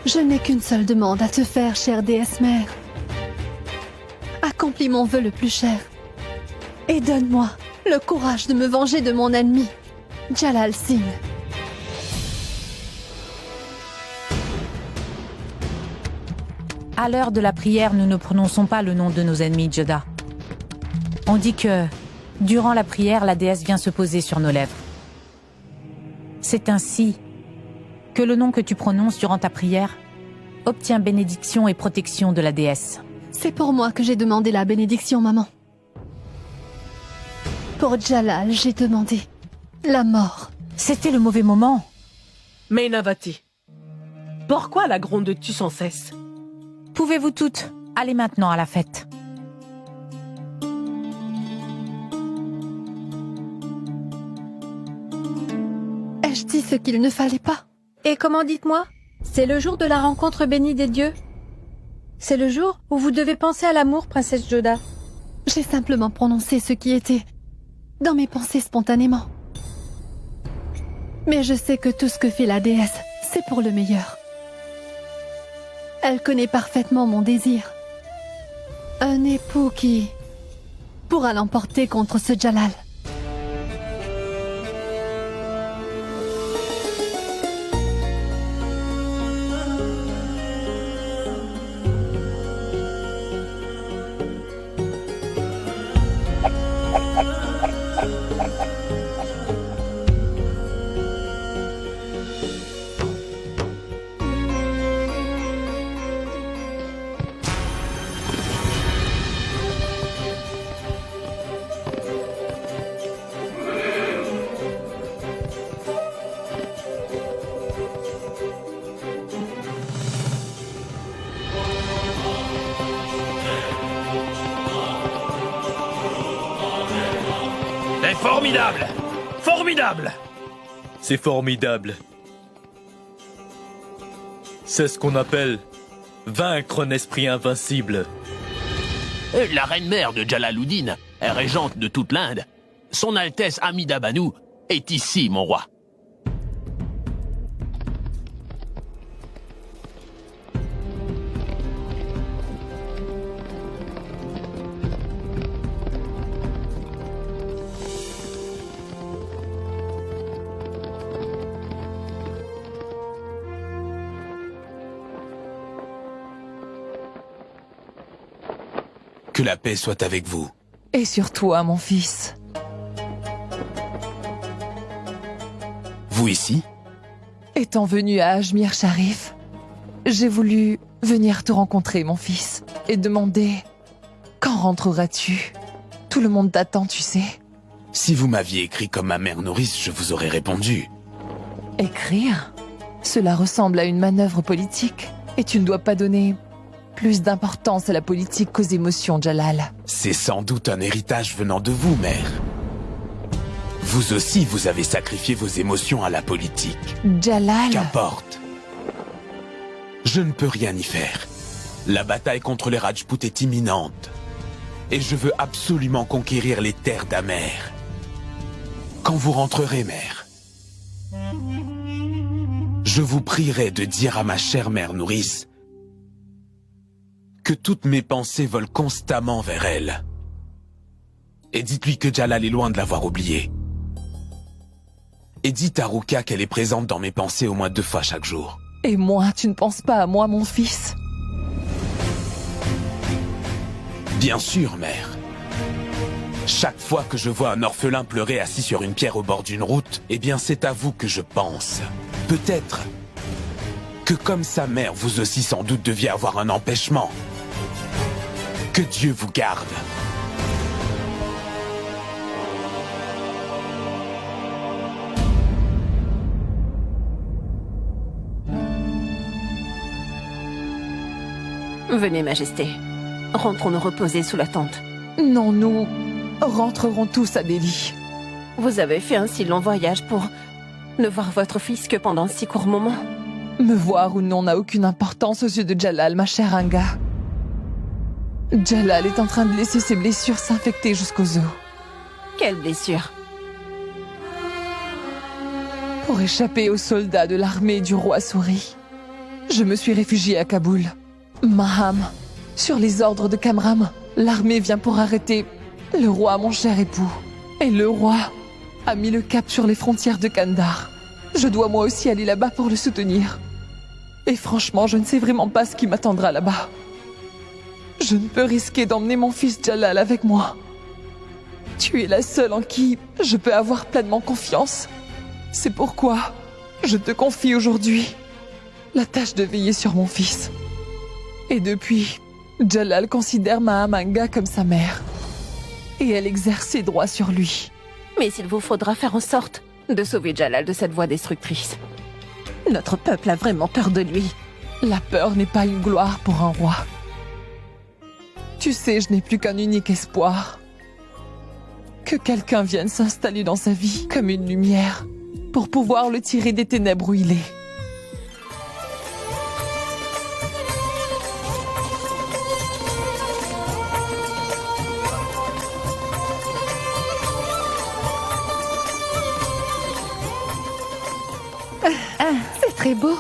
Je n'ai qu'une seule demande à te faire, chère déesse mère. Accomplis mon vœu le plus cher. Et donne-moi le courage de me venger de mon ennemi, Jalal Singh. À l'heure de la prière, nous ne prononçons pas le nom de nos ennemis, Joda. On dit que, durant la prière, la déesse vient se poser sur nos lèvres. C'est ainsi que le nom que tu prononces durant ta prière obtient bénédiction et protection de la déesse. C'est pour moi que j'ai demandé la bénédiction, maman. Pour Jalal, j'ai demandé la mort. C'était le mauvais moment. Mainavati, pourquoi la grondes-tu sans cesse? Pouvez-vous toutes aller maintenant à la fête? Ai-je dit ce qu'il ne fallait pas? Et comment dites-moi? C'est le jour de la rencontre bénie des dieux. C'est le jour où vous devez penser à l'amour, princesse Joda. J'ai simplement prononcé ce qui était dans mes pensées spontanément. Mais je sais que tout ce que fait la déesse, c'est pour le meilleur. Elle connaît parfaitement mon désir. Un époux qui pourra l'emporter contre ce Jalal. C'est formidable! Formidable! C'est formidable. C'est ce qu'on appelle vaincre un esprit invincible. La reine-mère de Jalaluddin est régente de toute l'Inde. Son Altesse Amida Banu est ici, mon roi. Que la paix soit avec vous. Et sur toi, mon fils. Vous ici? Étant venu à Ajmer Sharif, j'ai voulu venir te rencontrer, mon fils, et demander quand rentreras-tu? Tout le monde t'attend, tu sais. Si vous m'aviez écrit comme ma mère nourrice, je vous aurais répondu. Écrire? Cela ressemble à une manœuvre politique, et tu ne dois pas donner plus d'importance à la politique qu'aux émotions, Jalal. C'est sans doute un héritage venant de vous, mère. Vous aussi, vous avez sacrifié vos émotions à la politique. Jalal... Qu'importe. Je ne peux rien y faire. La bataille contre les Rajputs est imminente. Et je veux absolument conquérir les terres d'Amer. Quand vous rentrerez, mère, je vous prierai de dire à ma chère mère nourrice que toutes mes pensées volent constamment vers elle. Et dites-lui que Jalal est loin de l'avoir oublié. Et dites à Ruka qu'elle est présente dans mes pensées au moins 2 fois chaque jour. Et moi, tu ne penses pas à moi, mon fils? Bien sûr, mère. Chaque fois que je vois un orphelin pleurer assis sur une pierre au bord d'une route, eh bien c'est à vous que je pense. Peut-être que comme sa mère, vous aussi sans doute deviez avoir un empêchement. Que Dieu vous garde. Venez, Majesté. Rentrons nous reposer sous la tente. Non, nous rentrerons tous à Delhi. Vous avez fait un si long voyage pour ne voir votre fils que pendant un si court moment. Me voir ou non n'a aucune importance aux yeux de Jalal, ma chère Anga. Jalal est en train de laisser ses blessures s'infecter jusqu'aux os. Quelle blessure! Pour échapper aux soldats de l'armée du roi Souris, je me suis réfugiée à Kaboul. Maham, sur les ordres de Kamram, l'armée vient pour arrêter le roi, mon cher époux. Et le roi a mis le cap sur les frontières de Kandahar. Je dois moi aussi aller là-bas pour le soutenir. Et franchement, je ne sais vraiment pas ce qui m'attendra là-bas. Je ne peux risquer d'emmener mon fils Jalal avec moi. Tu es la seule en qui je peux avoir pleinement confiance. C'est pourquoi je te confie aujourd'hui la tâche de veiller sur mon fils. Et depuis, Jalal considère Mahamanga comme sa mère. Et elle exerce ses droits sur lui. Mais il vous faudra faire en sorte de sauver Jalal de cette voie destructrice. Notre peuple a vraiment peur de lui. La peur n'est pas une gloire pour un roi. Tu sais, je n'ai plus qu'un unique espoir. Que quelqu'un vienne s'installer dans sa vie comme une lumière pour pouvoir le tirer des ténèbres où il est. C'est très beau.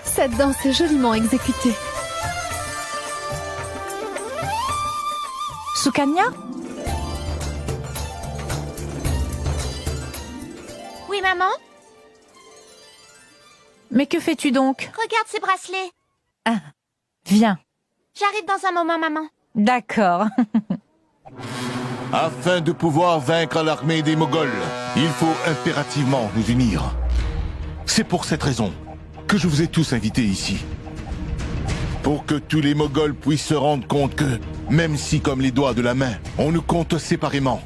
Cette danse est joliment exécutée. Sukanya? Oui, maman? Mais que fais-tu donc? Regarde ces bracelets. Ah, viens. J'arrive dans un moment, maman. D'accord. Afin de pouvoir vaincre l'armée des Moghols, il faut impérativement nous unir. C'est pour cette raison que je vous ai tous invités ici. Pour que tous les Moghols puissent se rendre compte que, même si comme les doigts de la main, on nous compte séparément,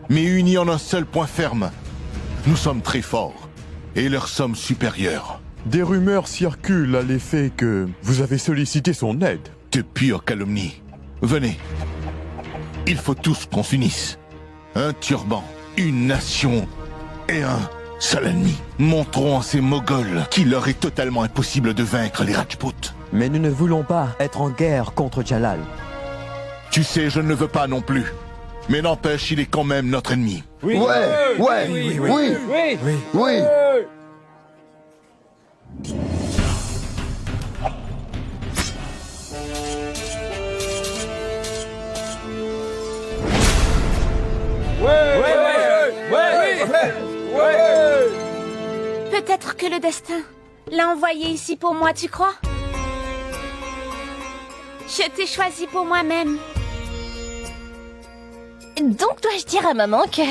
mais unis en un seul point ferme, nous sommes très forts et leur sommes supérieurs. Des rumeurs circulent à l'effet que vous avez sollicité son aide. De pure calomnie. Venez. Il faut tous qu'on s'unisse. Un turban, une nation et un seul ennemi. Montrons à ces Moghols qu'il leur est totalement impossible de vaincre les Rajputs. Mais nous ne voulons pas être en guerre contre Jalal. Tu sais, je ne le veux pas non plus. Mais n'empêche, il est quand même notre ennemi. Oui. Oui. Peut-être que le destin l'a envoyé ici pour moi, tu crois? Je t'ai choisi pour moi-même. Donc dois-je dire à maman que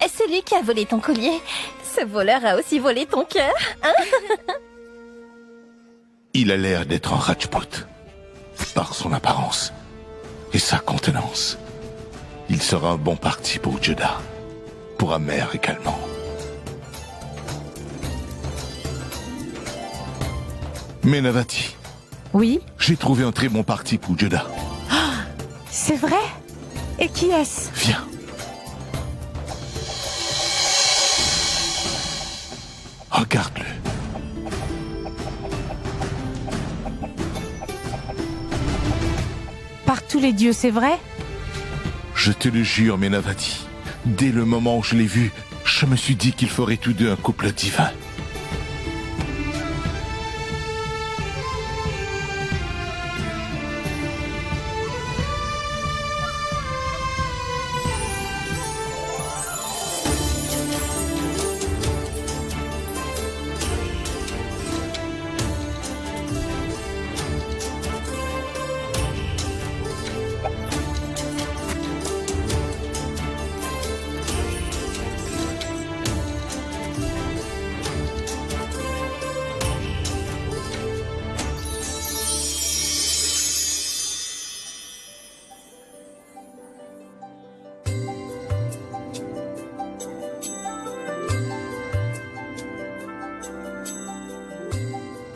celui qui a volé ton collier, ce voleur a aussi volé ton cœur, hein? Il a l'air d'être un Rajput. Par son apparence et sa contenance. Il sera un bon parti pour Jodah. Pour Amer également. Mais Navati. Oui? J'ai trouvé un très bon parti pour Jodah. C'est vrai? Et qui est-ce? Viens. Regarde-le. Par tous les dieux, c'est vrai? Je te le jure, Ménavati. Dès le moment où je l'ai vu, je me suis dit qu'ils feraient tous deux un couple divin.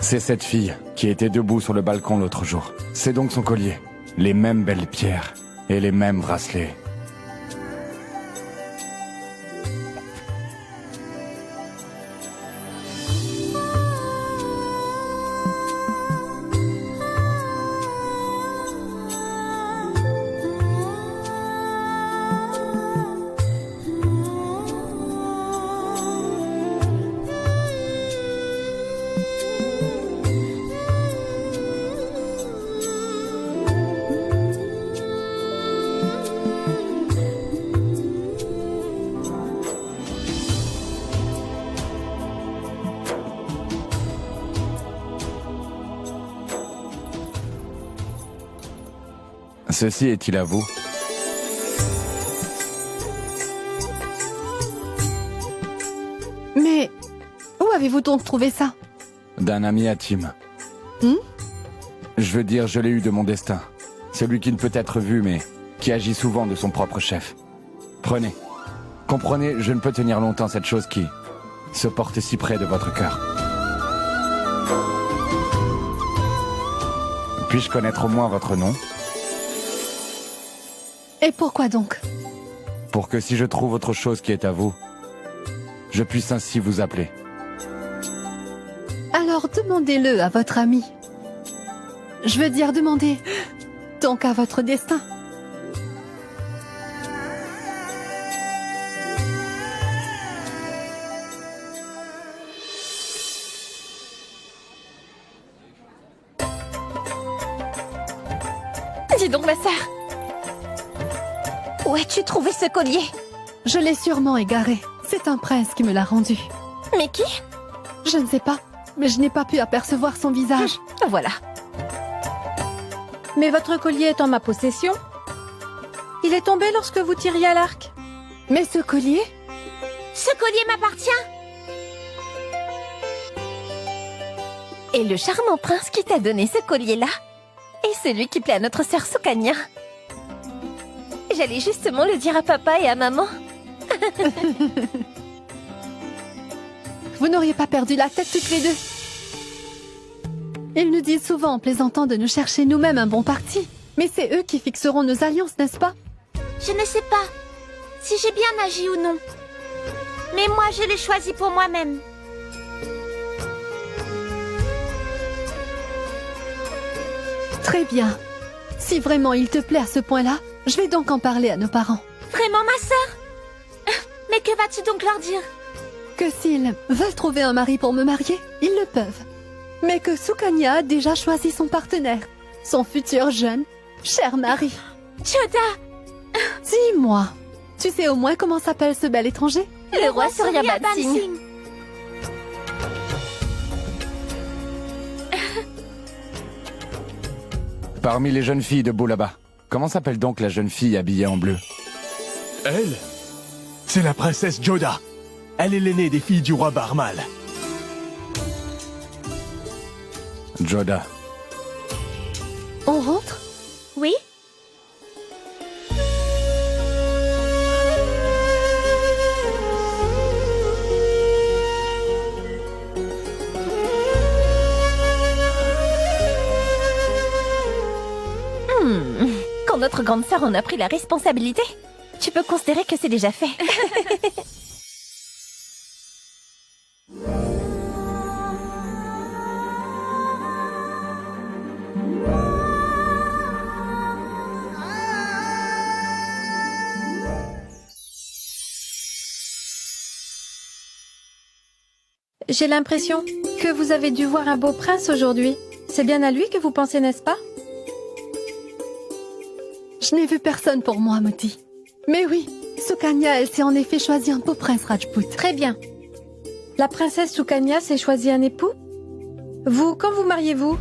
C'est cette fille qui était debout sur le balcon l'autre jour. C'est donc son collier. Les mêmes belles pierres et les mêmes bracelets. Ceci est-il à vous? Mais où avez-vous donc trouvé ça? D'un ami intime. Je veux dire, je l'ai eu de mon destin. Celui qui ne peut être vu, mais qui agit souvent de son propre chef. Prenez. Comprenez, je ne peux tenir longtemps cette chose qui se porte si près de votre cœur. Puis-je connaître au moins votre nom? Et pourquoi donc? Pour que si je trouve autre chose qui est à vous, je puisse ainsi vous appeler. Alors demandez-le à votre ami. Je veux dire, demandez donc à votre destin. Dis donc, ma sœur. Où as-tu trouvé ce collier? Je l'ai sûrement égaré. C'est un prince qui me l'a rendu. Mais qui? Je ne sais pas, mais je n'ai pas pu apercevoir son visage. Voilà. Mais votre collier est en ma possession. Il est tombé lorsque vous tiriez à l'arc. Mais ce collier? Ce collier m'appartient. Et le charmant prince qui t'a donné ce collier-là est celui qui plaît à notre sœur Sukanya. J'allais justement le dire à papa et à maman. Vous n'auriez pas perdu la tête toutes les deux? Ils nous disent souvent en plaisantant de nous chercher nous-mêmes un bon parti. Mais c'est eux qui fixeront nos alliances, n'est-ce pas? Je ne sais pas si j'ai bien agi ou non. Mais moi, je l'ai choisi pour moi-même. Très bien. Si vraiment il te plaît à ce point-là, je vais donc en parler à nos parents. Vraiment, ma sœur? Mais que vas-tu donc leur dire? Que s'ils veulent trouver un mari pour me marier, ils le peuvent. Mais que Sukanya a déjà choisi son partenaire, son futur jeune, cher mari. Joda! Dis-moi, tu sais au moins comment s'appelle ce bel étranger? Le roi Suryabat Singh. Parmi les jeunes filles debout là-bas, comment s'appelle donc la jeune fille habillée en bleu? Elle? C'est la princesse Joda. Elle est l'aînée des filles du roi Barmal. Joda. On rentre? Oui? Quand notre grande sœur en a pris la responsabilité, tu peux considérer que c'est déjà fait. J'ai l'impression que vous avez dû voir un beau prince aujourd'hui. C'est bien à lui que vous pensez, n'est-ce pas? Je n'ai vu personne pour moi, Moti. Mais oui, Sukanya, elle s'est en effet choisi un beau prince Rajput. Très bien. La princesse Sukanya s'est choisi un époux? Vous, quand vous mariez-vous?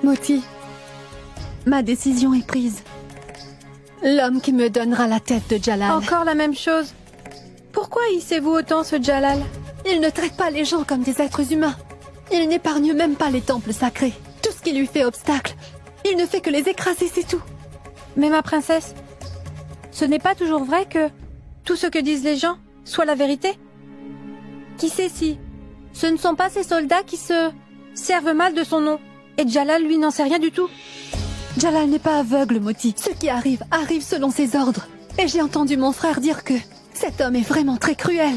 Moti, ma décision est prise. L'homme qui me donnera la tête de Jalal. Encore la même chose. Pourquoi haïssez-vous autant ce Jalal? Il ne traite pas les gens comme des êtres humains. Il n'épargne même pas les temples sacrés. Tout ce qui lui fait obstacle, il ne fait que les écraser, c'est tout. Mais ma princesse, ce n'est pas toujours vrai que tout ce que disent les gens soit la vérité? Qui sait si ce ne sont pas ces soldats qui se servent mal de son nom et Jalal, lui, n'en sait rien du tout? Jalal n'est pas aveugle, Moti. Ce qui arrive, arrive selon ses ordres. Et j'ai entendu mon frère dire que cet homme est vraiment très cruel.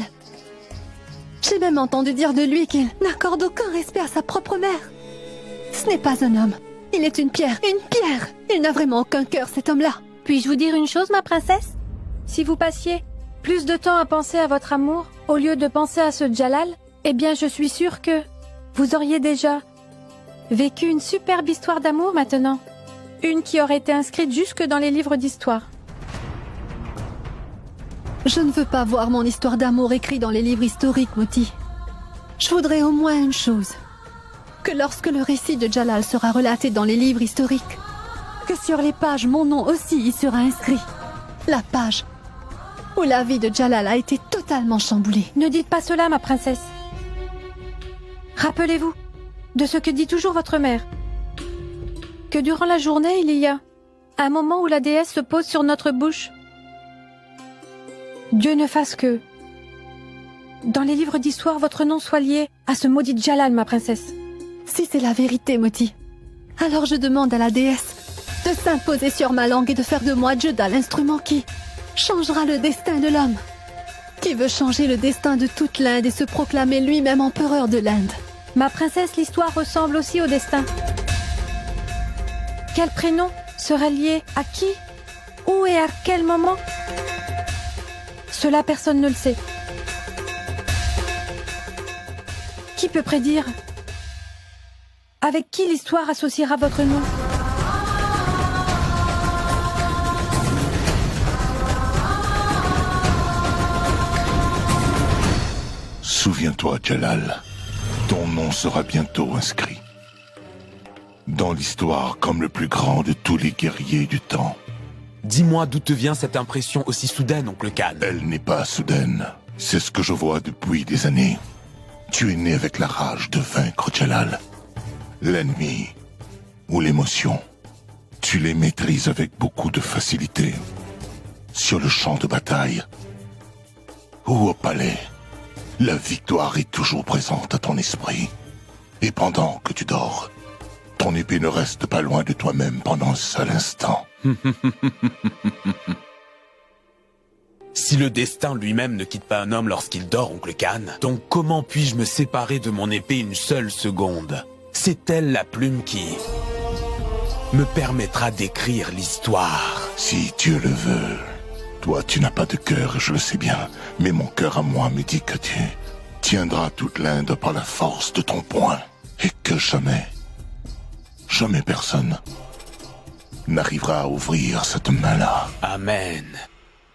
J'ai même entendu dire de lui qu'il n'accorde aucun respect à sa propre mère. Ce n'est pas un homme. Il est une pierre. Une pierre! Il n'a vraiment aucun cœur, cet homme-là. Puis-je vous dire une chose, ma princesse? Si vous passiez plus de temps à penser à votre amour au lieu de penser à ce Jalal, eh bien je suis sûre que vous auriez déjà vécu une superbe histoire d'amour maintenant. Une qui aurait été inscrite jusque dans les livres d'histoire. Je ne veux pas voir mon histoire d'amour écrite dans les livres historiques, Moti. Je voudrais au moins une chose. que lorsque le récit de Jalal sera relaté dans les livres historiques, que sur les pages, mon nom aussi y sera inscrit. La page où la vie de Jalal a été totalement chamboulée. Ne dites pas cela, ma princesse. Rappelez-vous de ce que dit toujours votre mère. Que durant la journée, il y a un moment où la déesse se pose sur notre bouche. Dieu ne fasse que, dans les livres d'histoire, votre nom soit lié à ce maudit Jalal, ma princesse. Si c'est la vérité, Moti, alors je demande à la déesse de s'imposer sur ma langue et de faire de moi Joda l'instrument qui changera le destin de l'homme, qui veut changer le destin de toute l'Inde et se proclamer lui-même empereur de l'Inde. Ma princesse, l'histoire ressemble aussi au destin. Quel prénom sera lié à qui, où et à quel moment? Cela, personne ne le sait. Qui peut prédire avec qui l'histoire associera votre nom? Souviens-toi, Jalal, ton nom sera bientôt inscrit dans l'histoire comme le plus grand de tous les guerriers du temps. Dis-moi d'où te vient cette impression aussi soudaine, oncle Khan. Elle n'est pas soudaine. C'est ce que je vois depuis des années. Tu es né avec la rage de vaincre Jalal. L'ennemi ou l'émotion, tu les maîtrises avec beaucoup de facilité. Sur le champ de bataille ou au palais, la victoire est toujours présente à ton esprit. Et pendant que tu dors, ton épée ne reste pas loin de toi-même pendant un seul instant. Si le destin lui-même ne quitte pas un homme lorsqu'il dort, oncle Khan, donc comment puis-je me séparer de mon épée une seule seconde? C'est elle la plume qui me permettra d'écrire l'histoire. Si Dieu le veut. Toi, tu n'as pas de cœur, je le sais bien, mais mon cœur à moi me dit que tu tiendras toute l'Inde par la force de ton poing, et que jamais personne n'arrivera à ouvrir cette main-là. Amen.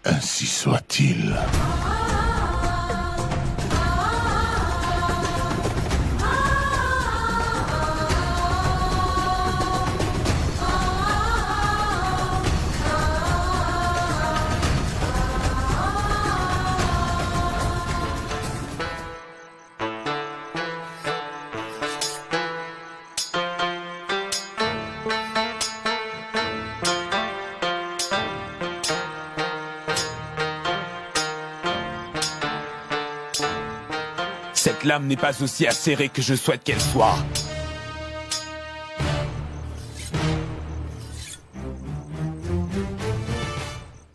Ainsi soit-il. Cette lame n'est pas aussi acérée que je souhaite qu'elle soit.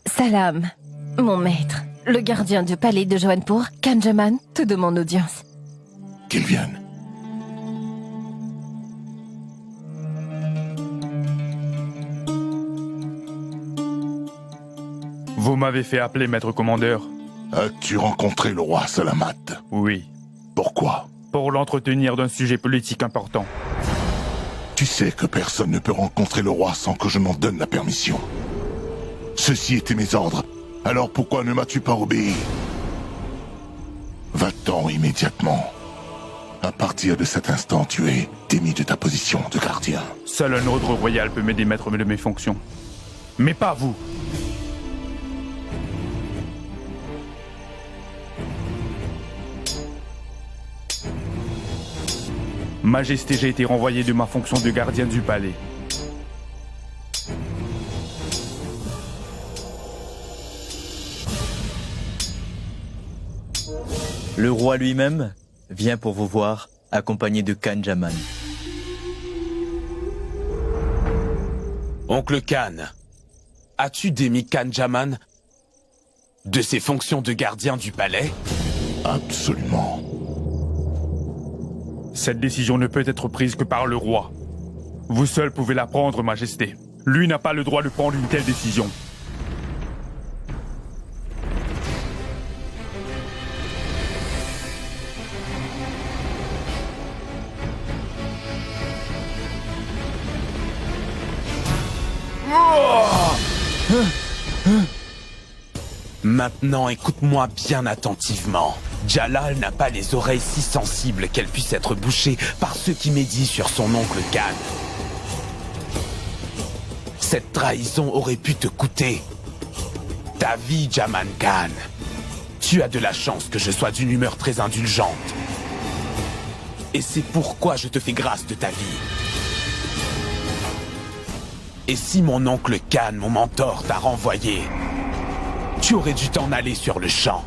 Salam, mon maître. Le gardien du palais de Johanpur, Kanjaman, te demande audience. Qu'il vienne. Vous m'avez fait appeler, maître commandeur. As-tu rencontré le roi Salamat? Oui. Pourquoi? Pour l'entretenir d'un sujet politique important. Tu sais que personne ne peut rencontrer le roi sans que je m'en donne la permission. Ceci étaient mes ordres. Alors pourquoi ne m'as-tu pas obéi? Va-t'en immédiatement. À partir de cet instant, tu es démis de ta position de gardien. Seul un ordre royal peut me démettre de mes fonctions. Mais pas vous. Majesté, j'ai été renvoyé de ma fonction de gardien du palais. Le roi lui-même vient pour vous voir, accompagné de Kanjaman. Oncle Khan, as-tu démis Kanjaman de ses fonctions de gardien du palais? Absolument. Cette décision ne peut être prise que par le roi. Vous seul pouvez la prendre, Majesté. Lui n'a pas le droit de prendre une telle décision. Maintenant, écoute-moi bien attentivement. Jalal n'a pas les oreilles si sensibles qu'elles puissent être bouchées par ceux qui médisent sur son oncle Khan. Cette trahison aurait pu te coûter ta vie, Jaman Khan. Tu as de la chance que je sois d'une humeur très indulgente. Et c'est pourquoi je te fais grâce de ta vie. Et si mon oncle Khan, mon mentor, t'a renvoyé, tu aurais dû t'en aller sur le champ.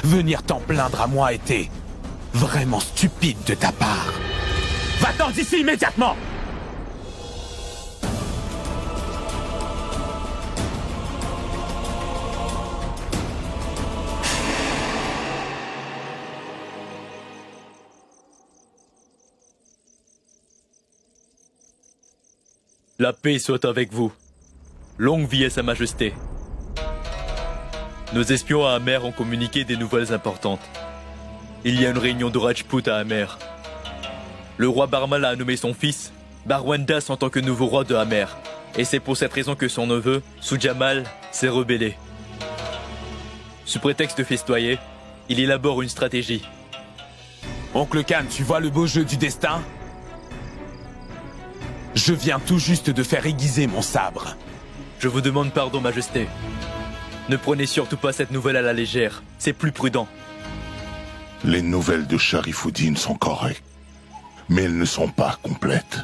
Venir t'en plaindre à moi était vraiment stupide de ta part. Va-t'en d'ici immédiatement! La paix soit avec vous. Longue vie à Sa Majesté. Nos espions à Amer ont communiqué des nouvelles importantes. Il y a une réunion de Rajput à Amer. Le roi Barmal a nommé son fils, Barwandas, en tant que nouveau roi de Amer. Et c'est pour cette raison que son neveu, Sujamal, s'est rebellé. Sous prétexte de festoyer, il élabore une stratégie. Oncle Khan, tu vois le beau jeu du destin? Je viens tout juste de faire aiguiser mon sabre. Je vous demande pardon, Majesté. Ne prenez surtout pas cette nouvelle à la légère. C'est plus prudent. Les nouvelles de Sharifuddin sont correctes, mais elles ne sont pas complètes.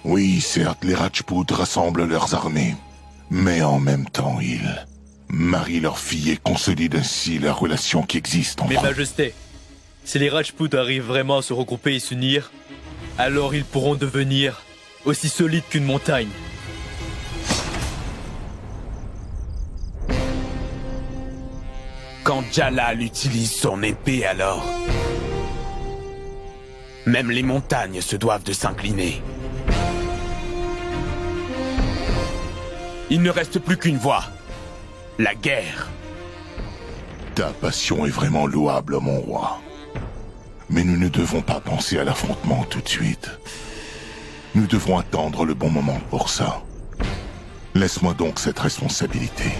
Oui, certes, les Rajputs rassemblent leurs armées, mais en même temps, ils marient leurs filles et consolident ainsi la relation qui existe entre eux. Mais Majesté, si les Rajputs arrivent vraiment à se regrouper et s'unir, alors ils pourront devenir aussi solides qu'une montagne. Quand Jalal utilise son épée, alors même les montagnes se doivent de s'incliner. Il ne reste plus qu'une voie. La guerre. Ta passion est vraiment louable, mon roi. Mais nous ne devons pas penser à l'affrontement tout de suite. Nous devrons attendre le bon moment pour ça. Laisse-moi donc cette responsabilité.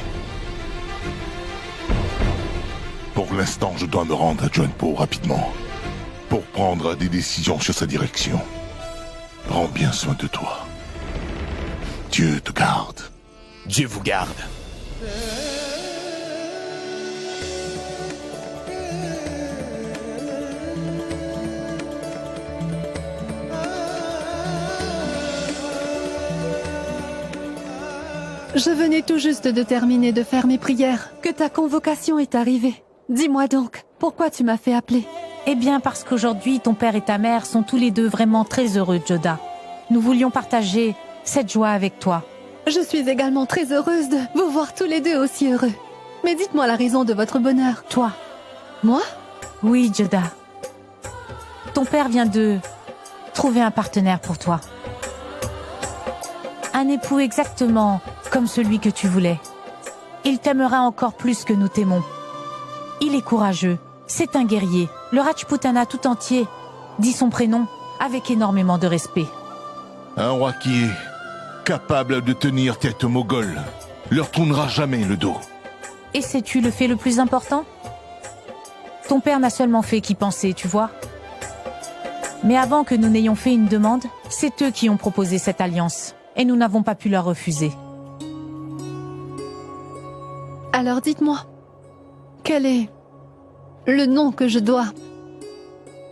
Pour l'instant, je dois me rendre à Junpo rapidement, pour prendre des décisions sur sa direction. Prends bien soin de toi. Dieu te garde. Dieu vous garde. Je venais tout juste de terminer de faire mes prières, que ta convocation est arrivée. Dis-moi donc, pourquoi tu m'as fait appeler? Eh bien, parce qu'aujourd'hui, ton père et ta mère sont tous les deux vraiment très heureux, Joda. Nous voulions partager cette joie avec toi. Je suis également très heureuse de vous voir tous les deux aussi heureux. Mais dites-moi la raison de votre bonheur. Toi. Moi? Oui, Joda. Ton père vient de trouver un partenaire pour toi. Un époux exactement comme celui que tu voulais. Il t'aimera encore plus que nous t'aimons. Il est courageux, c'est un guerrier. Le Rajputana tout entier dit son prénom avec énormément de respect. Un roi qui est capable de tenir tête aux Moghols leur tournera jamais le dos. Et sais-tu le fait le plus important? Ton père n'a seulement fait qu'y penser, tu vois. Mais avant que nous n'ayons fait une demande, c'est eux qui ont proposé cette alliance. Et nous n'avons pas pu leur refuser. Alors dites-moi, quel est le nom que je dois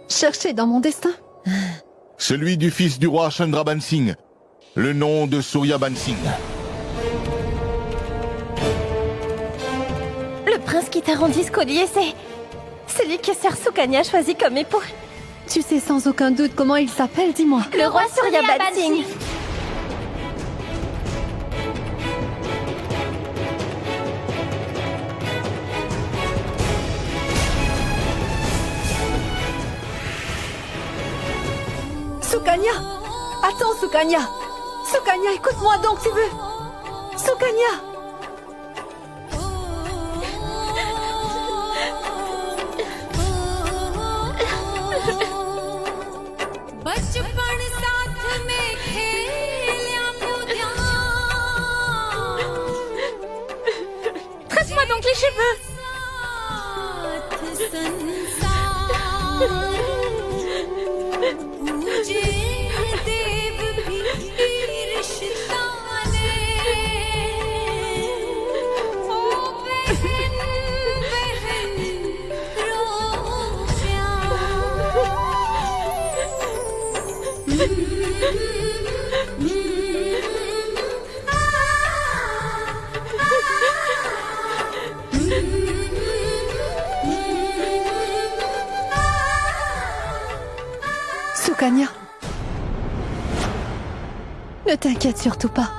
chercher dans mon destin? Celui du fils du roi Chandraban Singh, le nom de Suryaban Singh. Le prince qui t'a rendu ce collier, c'est celui que Sœur Sukanya a choisi comme époux. Tu sais sans aucun doute comment il s'appelle, dis-moi. Le roi Suryaban Singh. Sukanya! Attends, Sukanya! Sukanya, écoute-moi donc, tu veux! Sukanya! Tresse-moi donc les cheveux! Sukanya. Ne t'inquiète surtout pas.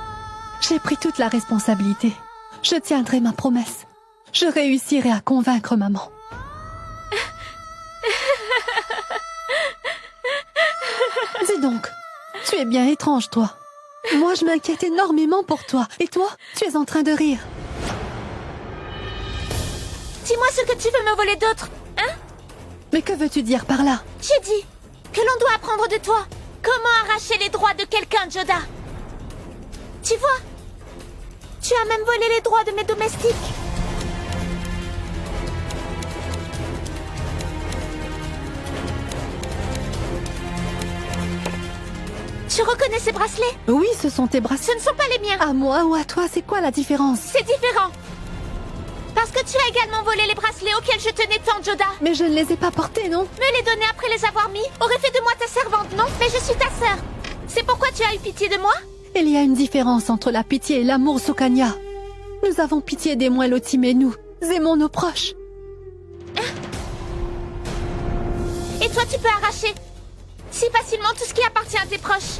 J'ai pris toute la responsabilité. Je tiendrai ma promesse. Je réussirai à convaincre maman. Dis donc, tu es bien étrange, toi. Moi, je m'inquiète énormément pour toi. Et toi, tu es en train de rire. Dis-moi ce que tu veux me voler d'autre, hein? Mais que veux-tu dire par là? J'ai dit que l'on doit apprendre de toi. Comment arracher les droits de quelqu'un, Joda? Tu vois? Tu as même volé les droits de mes domestiques. Tu reconnais ces bracelets? Oui, ce sont tes bracelets. Ce ne sont pas les miens. À moi ou à toi, c'est quoi la différence? C'est différent. Parce que tu as également volé les bracelets auxquels je tenais tant, Joda. Mais je ne les ai pas portés, non? Me les donner après les avoir mis aurait fait de moi ta servante, non? Mais je suis ta sœur. C'est pourquoi tu as eu pitié de moi? Il y a une différence entre la pitié et l'amour, Sukanya. Nous avons pitié des moins lotis, mais nous aimons nos proches. Et toi, tu peux arracher si facilement tout ce qui appartient à tes proches.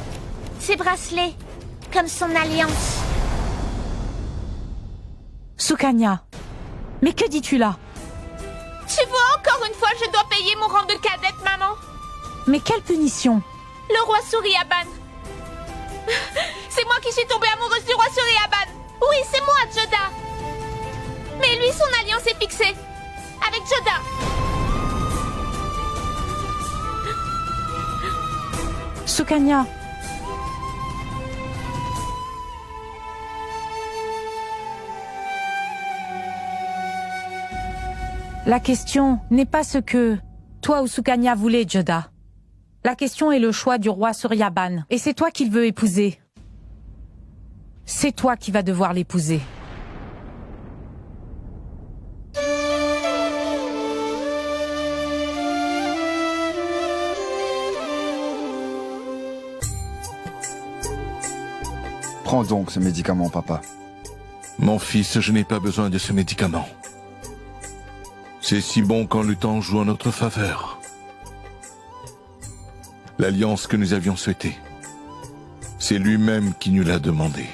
Ces bracelets, comme son alliance. Sukanya, mais que dis-tu là? Tu vois, encore une fois, je dois payer mon rang de cadette, maman. Mais quelle punition? Le roi Suryaban. C'est moi qui suis tombée amoureuse du roi Suryaban. Oui, c'est moi, Joda. Mais lui, son alliance est fixée. Avec Joda. Sukanya. La question n'est pas ce que toi ou Sukanya voulez, Joda. La question est le choix du roi Suryaban. Et c'est toi qu'il veut épouser. C'est toi qui vas devoir l'épouser. Prends donc ce médicament, papa. Mon fils, je n'ai pas besoin de ce médicament. C'est si bon quand le temps joue en notre faveur. L'alliance que nous avions souhaitée, c'est lui-même qui nous l'a demandé.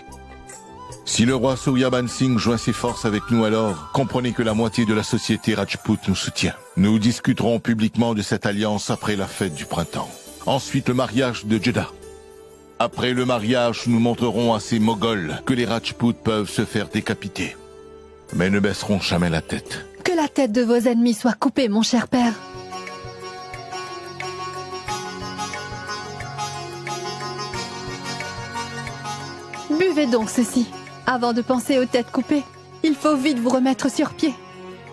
Si le roi Suryaban Singh joint ses forces avec nous, alors comprenez que la moitié de la société Rajput nous soutient. Nous discuterons publiquement de cette alliance après la fête du printemps. Ensuite, le mariage de Joda. Après le mariage, nous montrerons à ces Moghols que les Rajputs peuvent se faire décapiter, mais ne baisseront jamais la tête. Que la tête de vos ennemis soit coupée, mon cher père. Buvez donc ceci. Avant de penser aux têtes coupées, il faut vite vous remettre sur pied.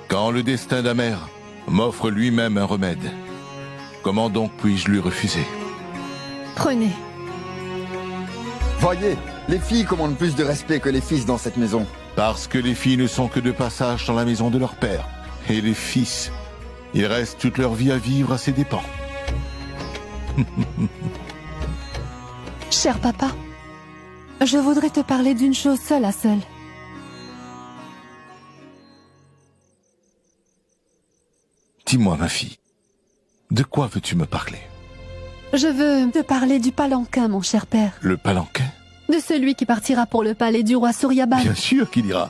Quand le destin d'Amer m'offre lui-même un remède, comment donc puis-je lui refuser? Prenez. Voyez, les filles commandent plus de respect que les fils dans cette maison. Parce que les filles ne sont que de passage dans la maison de leur père. Et les fils, ils restent toute leur vie à vivre à ses dépens. Cher papa, je voudrais te parler d'une chose seule à seule. Dis-moi, ma fille, de quoi veux-tu me parler? Je veux te parler du palanquin, mon cher père. Le palanquin? De celui qui partira pour le palais du roi Suryaban. Bien sûr qu'il ira.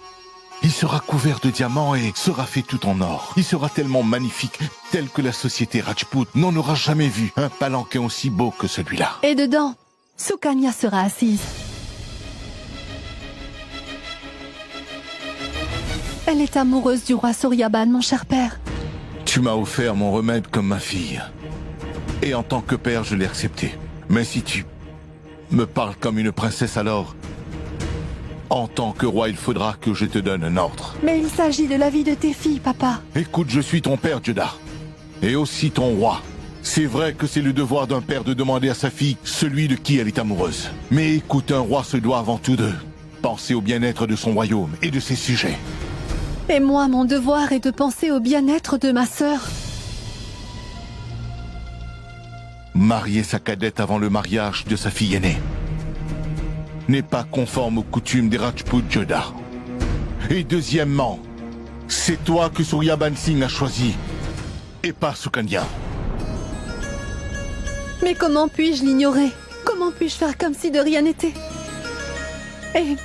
Il sera couvert de diamants et sera fait tout en or. Il sera tellement magnifique, tel que la société Rajput n'en aura jamais vu un palanquin aussi beau que celui-là. Et dedans, Sukanya sera assise. Elle est amoureuse du roi Suryaban, mon cher père. Tu m'as offert mon remède comme ma fille. Et en tant que père, je l'ai accepté. Mais si tu me parles comme une princesse, alors, en tant que roi, il faudra que je te donne un ordre. Mais il s'agit de la vie de tes filles, papa. Écoute, je suis ton père, Joda. Et aussi ton roi. C'est vrai que c'est le devoir d'un père de demander à sa fille celui de qui elle est amoureuse. Mais écoute, un roi se doit avant tout de penser au bien-être de son royaume et de ses sujets. Et moi, mon devoir est de penser au bien-être de ma sœur. Marier sa cadette avant le mariage de sa fille aînée n'est pas conforme aux coutumes des Rajput Jodha. Et deuxièmement, c'est toi que Suryaban Singh a choisi, et pas Sukanya. Mais comment puis-je l'ignorer? Comment puis-je faire comme si de rien n'était? Et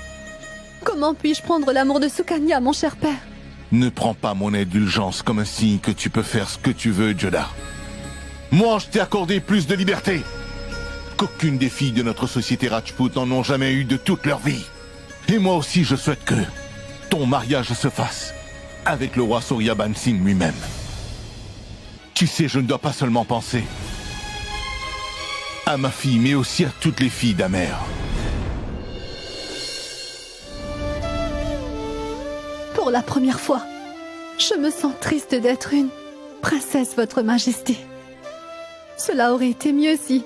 comment puis-je prendre l'amour de Sukanya, mon cher père? Ne prends pas mon indulgence comme un signe que tu peux faire ce que tu veux, Jodha. Moi, je t'ai accordé plus de liberté qu'aucune des filles de notre société Rajput n'en ont jamais eu de toute leur vie. Et moi aussi, je souhaite que ton mariage se fasse avec le roi Suryaban Singh lui-même. Tu sais, je ne dois pas seulement penser à ma fille, mais aussi à toutes les filles d'Amer. Pour la première fois, je me sens triste d'être une princesse, votre majesté. Cela aurait été mieux si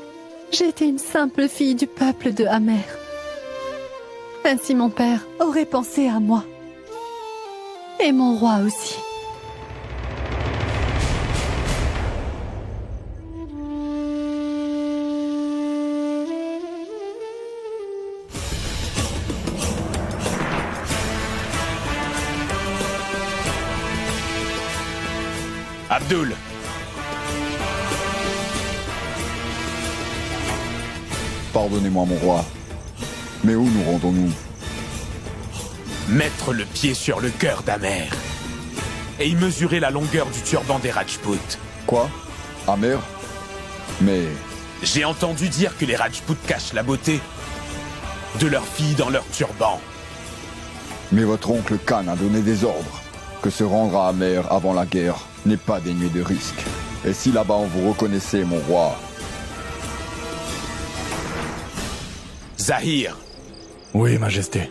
j'étais une simple fille du peuple de Amer. Ainsi mon père aurait pensé à moi. Et mon roi aussi. Abdul! Pardonnez-moi, mon roi. Mais où nous rendons-nous? Mettre le pied sur le cœur d'Amer et y mesurer la longueur du turban des Rajputs. Quoi? Amer? Mais... J'ai entendu dire que les Rajputs cachent la beauté de leurs filles dans leur turban. Mais votre oncle Khan a donné des ordres. Que se rendre à Amer avant la guerre n'est pas dénué de risques. Et si là-bas on vous reconnaissait, mon roi... Zahir! Oui, Majesté.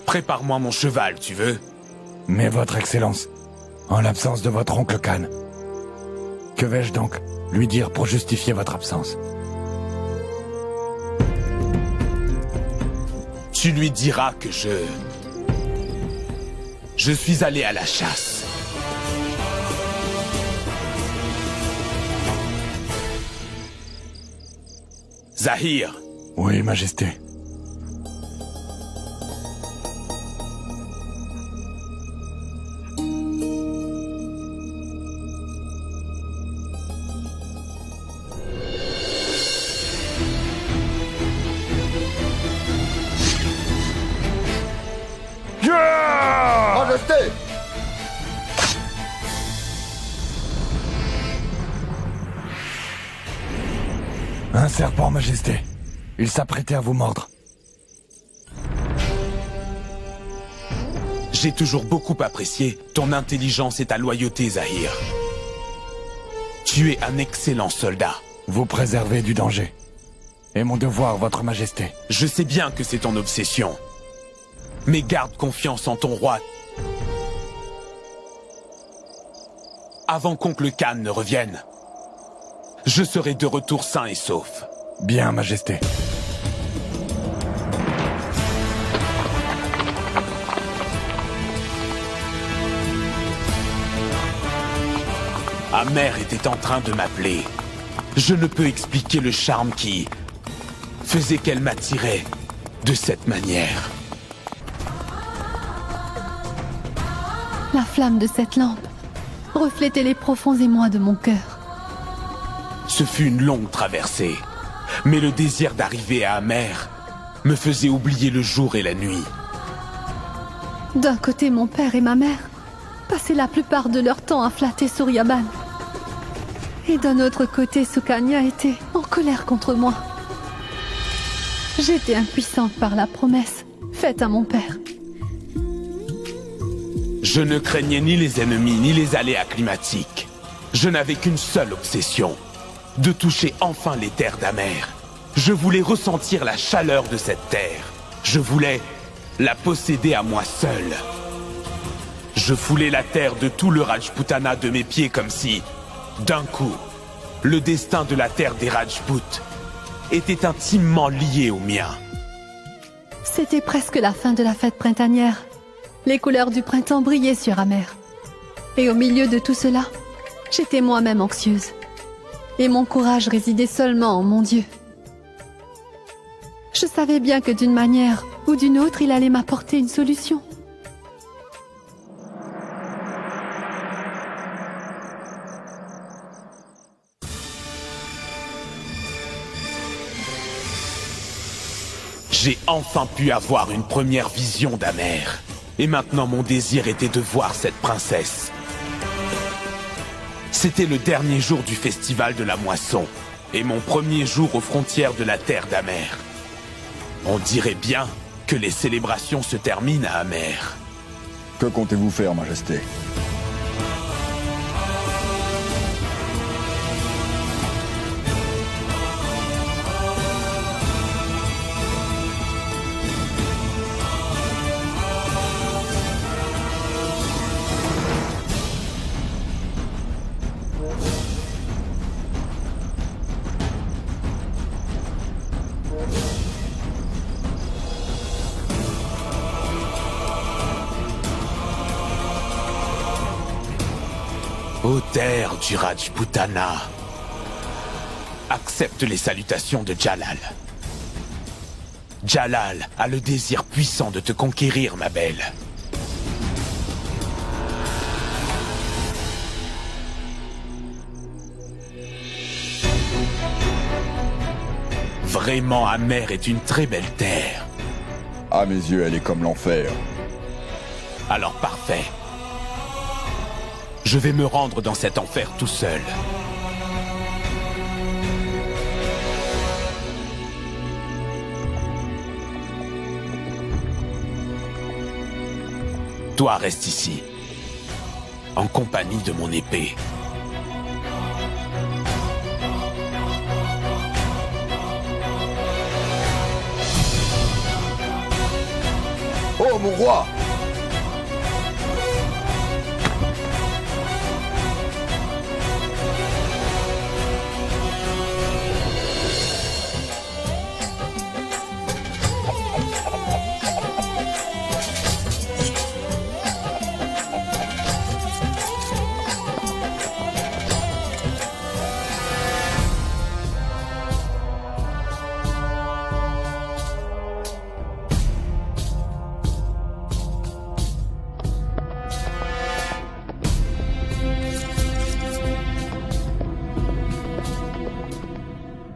Prépare-moi mon cheval, tu veux? Mais votre Excellence, en l'absence de votre oncle Khan, que vais-je donc lui dire pour justifier votre absence? Tu lui diras que je suis allé à la chasse. Zahir! Oui, Majesté. Majesté! Un serpent, Majesté. Il s'apprêtait à vous mordre. J'ai toujours beaucoup apprécié ton intelligence et ta loyauté, Zahir. Tu es un excellent soldat. Vous préservez du danger. Et mon devoir, votre Majesté. Je sais bien que c'est ton obsession. Mais garde confiance en ton roi. Avant qu'oncle Khan ne revienne, je serai de retour sain et sauf. Bien, Majesté. Amer était en train de m'appeler. Je ne peux expliquer le charme qui faisait qu'elle m'attirait de cette manière. La flamme de cette lampe reflétait les profonds émois de mon cœur. Ce fut une longue traversée, mais le désir d'arriver à Amer me faisait oublier le jour et la nuit. D'un côté, mon père et ma mère passaient la plupart de leur temps à flatter Suryaban. Et d'un autre côté, Sukanya était en colère contre moi. J'étais impuissante par la promesse faite à mon père. Je ne craignais ni les ennemis, ni les aléas climatiques. Je n'avais qu'une seule obsession, de toucher enfin les terres d'Amer. Je voulais ressentir la chaleur de cette terre. Je voulais la posséder à moi seul. Je foulais la terre de tout le Rajputana de mes pieds comme si D'un coup, le destin de la terre des Rajput était intimement lié au mien. C'était presque la fin de la fête printanière. Les couleurs du printemps brillaient sur Amer. Et au milieu de tout cela, j'étais moi-même anxieuse. Et mon courage résidait seulement en mon Dieu. Je savais bien que d'une manière ou d'une autre, il allait m'apporter une solution. J'ai enfin pu avoir une première vision d'Amer. Et maintenant mon désir était de voir cette princesse. C'était le dernier jour du festival de la moisson, et mon premier jour aux frontières de la terre d'Amer. On dirait bien que les célébrations se terminent à Amer. Que comptez-vous faire, Majesté? Ô terre du Rajputana, accepte les salutations de Jalal. Jalal a le désir puissant de te conquérir, ma belle. Vraiment, Amer est une très belle terre. À mes yeux, elle est comme l'enfer. Alors parfait. Je vais me rendre dans cet enfer tout seul. Toi, reste ici, en compagnie de mon épée. Oh, mon roi!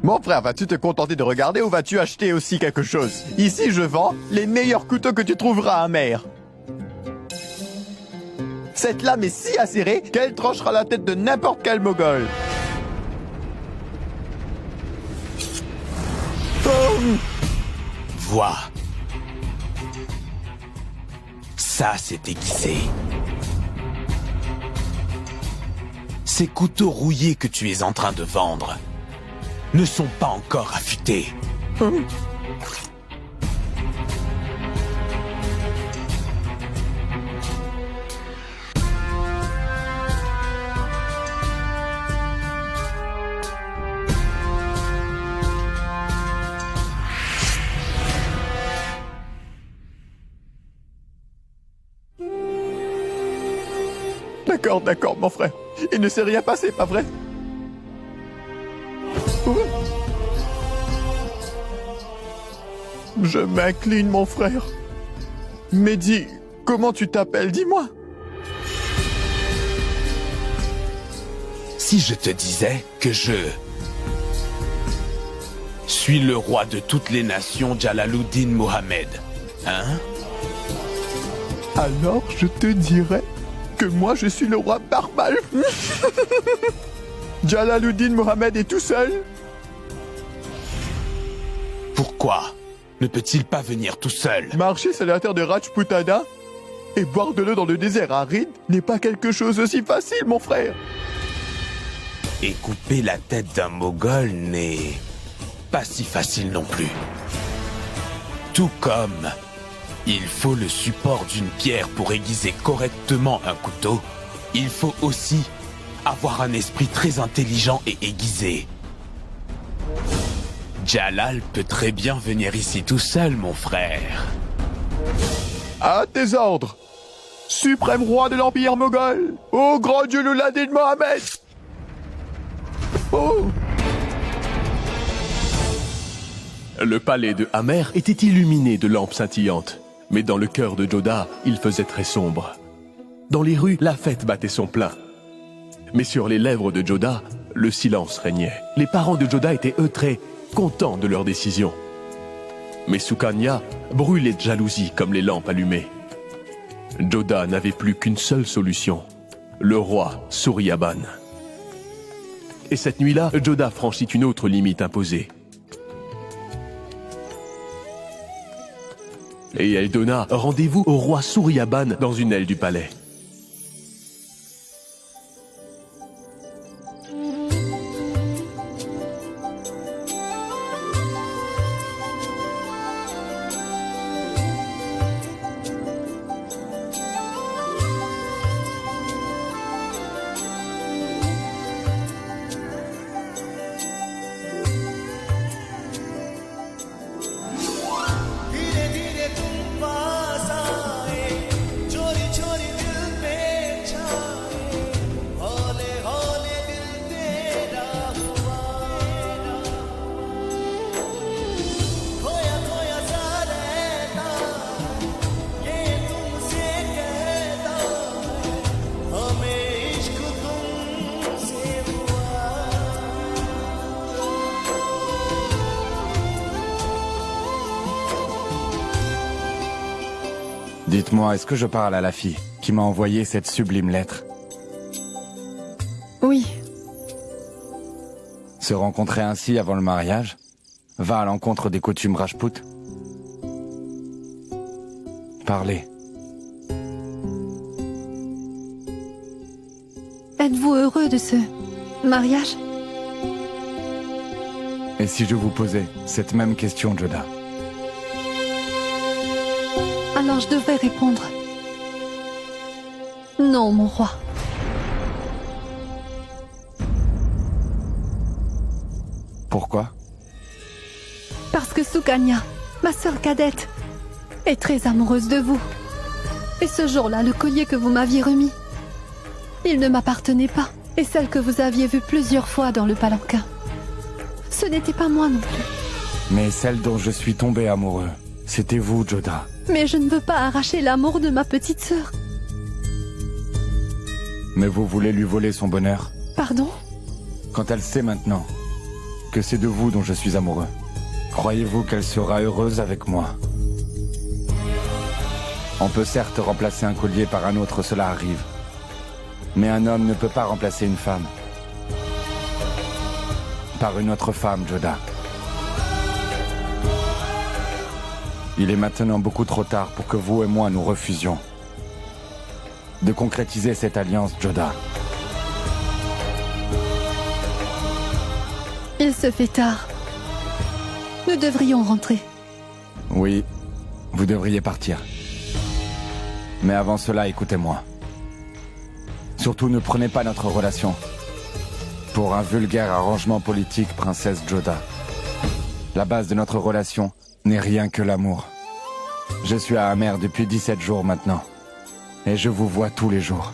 Mon frère, vas-tu te contenter de regarder ou vas-tu acheter aussi quelque chose? Ici, je vends les meilleurs couteaux que tu trouveras à mer. Cette lame est si acérée qu'elle tranchera la tête de n'importe quel Moghol. Vois. Ça, c'est aiguisé. Ces couteaux rouillés que tu es en train de vendre ne sont pas encore affûtés. D'accord, mon frère. Il ne s'est rien passé, pas vrai? Je m'incline, mon frère. Mais dis, comment tu t'appelles, dis-moi? Si je te disais que je suis le roi de toutes les nations, Jalaluddin Mohammed, hein? Alors je te dirais que moi je suis le roi Barbal. Jalaluddin Mohammed est tout seul. Pourquoi ne peut-il pas venir tout seul? Marcher sur la terre de Rajputana et boire de l'eau dans le désert aride n'est pas quelque chose aussi facile, mon frère. Et couper la tête d'un Moghol n'est pas si facile non plus. Tout comme il faut le support d'une pierre pour aiguiser correctement un couteau, il faut aussi avoir un esprit très intelligent et aiguisé. Jalal peut très bien venir ici tout seul, mon frère. À tes ordres, suprême roi de l'Empire Moghol, ô grand dieu Luladin Mohammed. Oh. Le palais de Amer était illuminé de lampes scintillantes, mais dans le cœur de Joda, il faisait très sombre. Dans les rues, la fête battait son plein. Mais sur les lèvres de Joda, le silence régnait. Les parents de Joda étaient eux très contents de leur décision. Mais Sukanya brûlait de jalousie comme les lampes allumées. Joda n'avait plus qu'une seule solution, le roi Suryaban. Et cette nuit-là, Joda franchit une autre limite imposée. Et elle donna rendez-vous au roi Suryaban dans une aile du palais. Dites-moi, est-ce que je parle à la fille qui m'a envoyé cette sublime lettre? Oui. Se rencontrer ainsi avant le mariage va à l'encontre des coutumes Rajput? Parlez. Êtes-vous heureux de ce mariage? Et si je vous posais cette même question, Joda? Alors je devrais répondre. Non, mon roi. Pourquoi? Parce que Sukanya, ma sœur cadette, est très amoureuse de vous. Et ce jour-là, le collier que vous m'aviez remis, il ne m'appartenait pas. Et celle que vous aviez vue plusieurs fois dans le palanquin, ce n'était pas moi non plus. Mais celle dont je suis tombé amoureux, c'était vous, Joda. Mais je ne veux pas arracher l'amour de ma petite sœur. Mais vous voulez lui voler son bonheur? Pardon? Quand elle sait maintenant que c'est de vous dont je suis amoureux, croyez-vous qu'elle sera heureuse avec moi? On peut certes remplacer un collier par un autre, cela arrive. Mais un homme ne peut pas remplacer une femme par une autre femme, Joda. Il est maintenant beaucoup trop tard pour que vous et moi nous refusions de concrétiser cette alliance, Joda. Il se fait tard. Nous devrions rentrer. Oui, vous devriez partir. Mais avant cela, écoutez-moi. Surtout ne prenez pas notre relation pour un vulgaire arrangement politique, princesse Joda. La base de notre relation n'est rien que l'amour. Je suis à Amer depuis 17 jours maintenant. Et je vous vois tous les jours.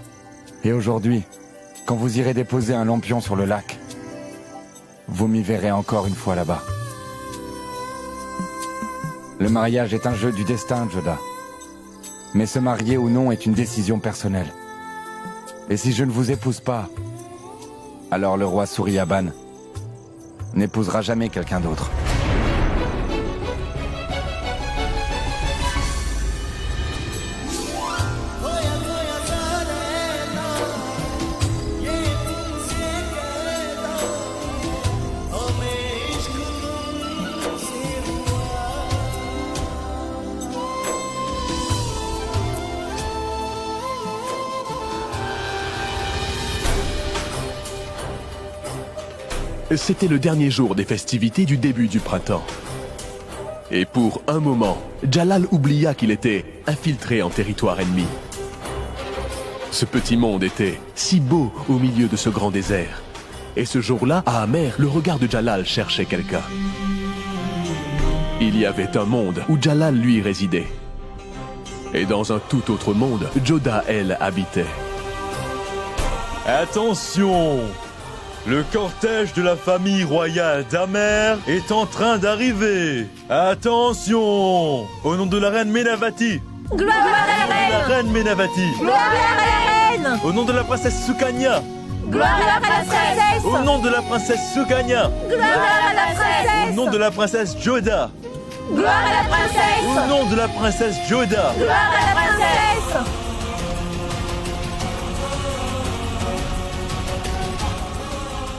Et aujourd'hui, quand vous irez déposer un lampion sur le lac, vous m'y verrez encore une fois là-bas. Le mariage est un jeu du destin, Joda. Mais se marier ou non est une décision personnelle. Et si je ne vous épouse pas, alors le roi Suryaban n'épousera jamais quelqu'un d'autre. C'était le dernier jour des festivités du début du printemps. Et pour un moment, Jalal oublia qu'il était infiltré en territoire ennemi. Ce petit monde était si beau au milieu de ce grand désert. Et ce jour-là, à Amer, le regard de Jalal cherchait quelqu'un. Il y avait un monde où Jalal, lui, résidait. Et dans un tout autre monde, Jodah, elle, habitait. Attention! Le cortège de la famille royale d'Amer est en train d'arriver. Attention! Au nom de la reine Menavati. Gloire à la reine! La reine Menavati. Gloire à la reine! Au nom de la princesse Sukanya. Gloire à la princesse! Au nom de la princesse Sukanya. Gloire à la princesse! Au nom de la princesse Jodah. Gloire à la princesse! Au nom de la princesse Jodah. Gloire à la princesse!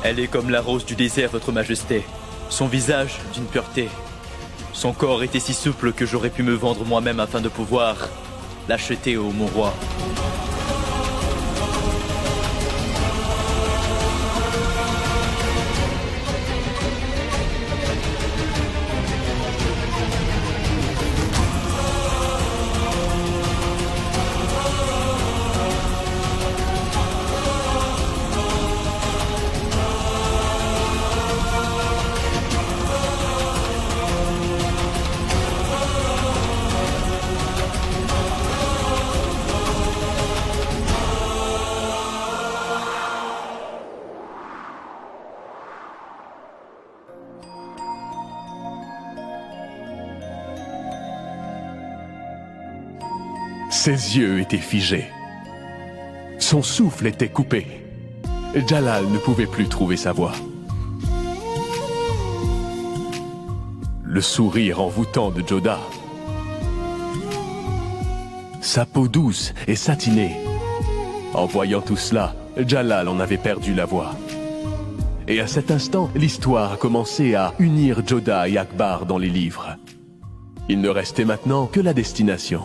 Elle est comme la rose du désert, votre majesté. Son visage, d'une pureté. Son corps était si souple que j'aurais pu me vendre moi-même afin de pouvoir l'acheter au mon roi. Ses yeux étaient figés. Son souffle était coupé. Jalal ne pouvait plus trouver sa voix. Le sourire envoûtant de Jodah. Sa peau douce et satinée. En voyant tout cela, Jalal en avait perdu la voix. Et à cet instant, l'histoire a commencé à unir Jodah et Akbar dans les livres. Il ne restait maintenant que la destination.